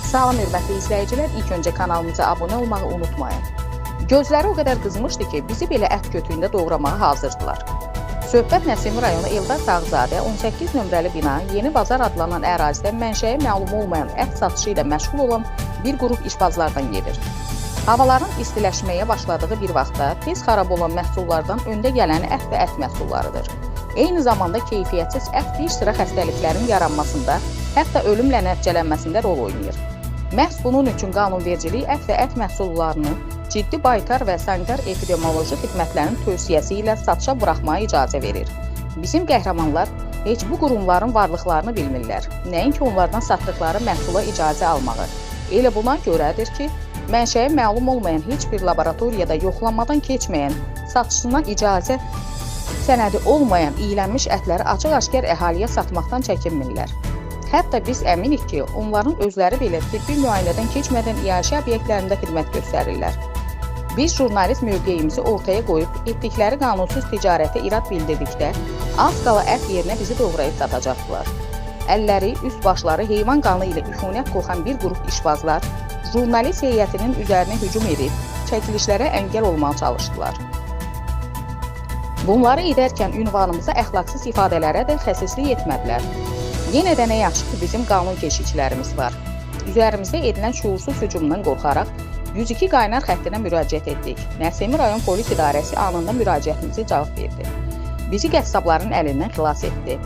Salam hörmətli izləyicilər, ilk öncə kanalımıza abunə olmağı unutmayın. Gözləri o qədər qızmışdı ki, bizi belə ət kötüyündə doğramağa hazırdılar. Söhbət Nəsimi rayonu Eldar Tağzadə 18 nömrəli bina Yeni Bazar adlanan ərazidə mənşəyi məlum olmayan ət satışı ilə məşğul olan bir qrup işbazlardan gedir. Havaların istiləşməyə başladığı bir vaxtda tez xarab olan məhsullardan öndə gələni ət və ət məhsullarıdır. Eyni zamanda keyfiyyətsiz ət bir sıra xəstəliklərin yaranmasında, hətta ölümlə nəticələnməsində rol oynayır. Məhz bunun üçün qanunvericilik ət və ət məhsullarını ciddi baytar və sanitar epidemioloji xidmətlərinin tövsiyəsi ilə satışa buraxmağa icazə verir. Bizim qəhrəmanlar heç bu qurumların varlıqlarını bilmirlər, nəinki onlardan satdıqları məhsula icazə almağı. Elə buna görədir ki, mənşəyi məlum olmayan heç bir laboratoriyada yoxlanmadan keçməyən, satışına icazə sənədi olmayan iyilənmiş ətləri açıq-aşkar əhaliyə satmaqdan çəkinmirlər. Hətta biz əminik ki, onların özləri belə tibbi müayinədən keçmədən iaşə obyektlərində xidmət göstərirlər. Biz jurnalist mövqeyimizi ortaya qoyub, etdikləri qanunsuz ticarətə irad bildirdikdə, az qala ət yerinə bizi doğrayıb satacaqdılar. Əlləri, üst başları heyvan qanı ilə üfunət qoxan bir qrup işbazlar, jurnalist heyətinin üzərinə hücum edib, çəkilişlərə əngəl olmağa çalışdılar. Bunları edərkən ünvanımıza əxlaqsız ifadələrə də xəsislik etmədilər. Yenə də nə yaxşı ki, bizim qanun keşikçilərimiz var. Üzərimizdə edilən şuursuz hücumdan qorxaraq 102 qaynar xəttinə müraciət etdik. Nəsimi rayon polis idarəsi anında müraciətimizi cavab verdi. Bizi qəssabların əlindən xilas etdi.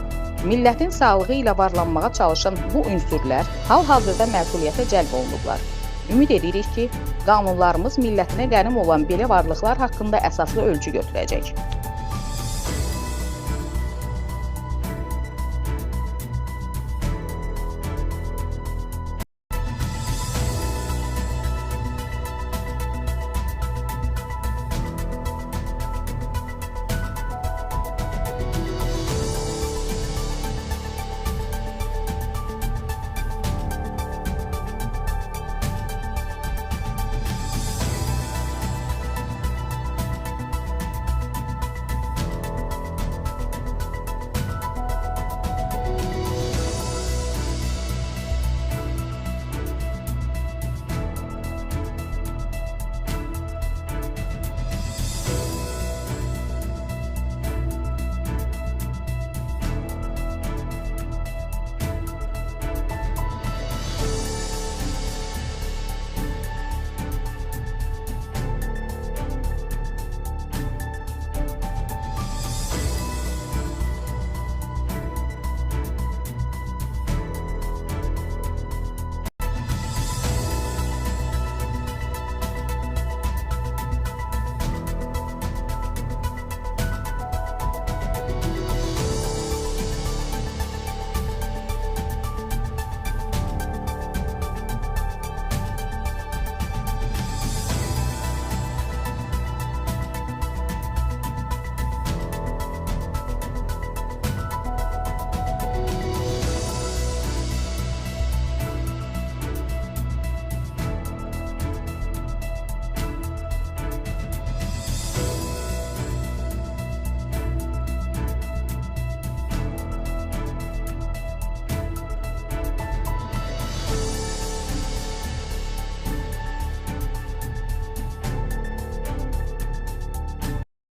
Millətin sağlığı ilə varlanmağa çalışan bu ünsürlər hal-hazırda məsuliyyətə cəlb olunublar. Ümid edirik ki, qanunlarımız millətinə qənim olan belə varlıqlar haqqında əsaslı ölçü götürəcək.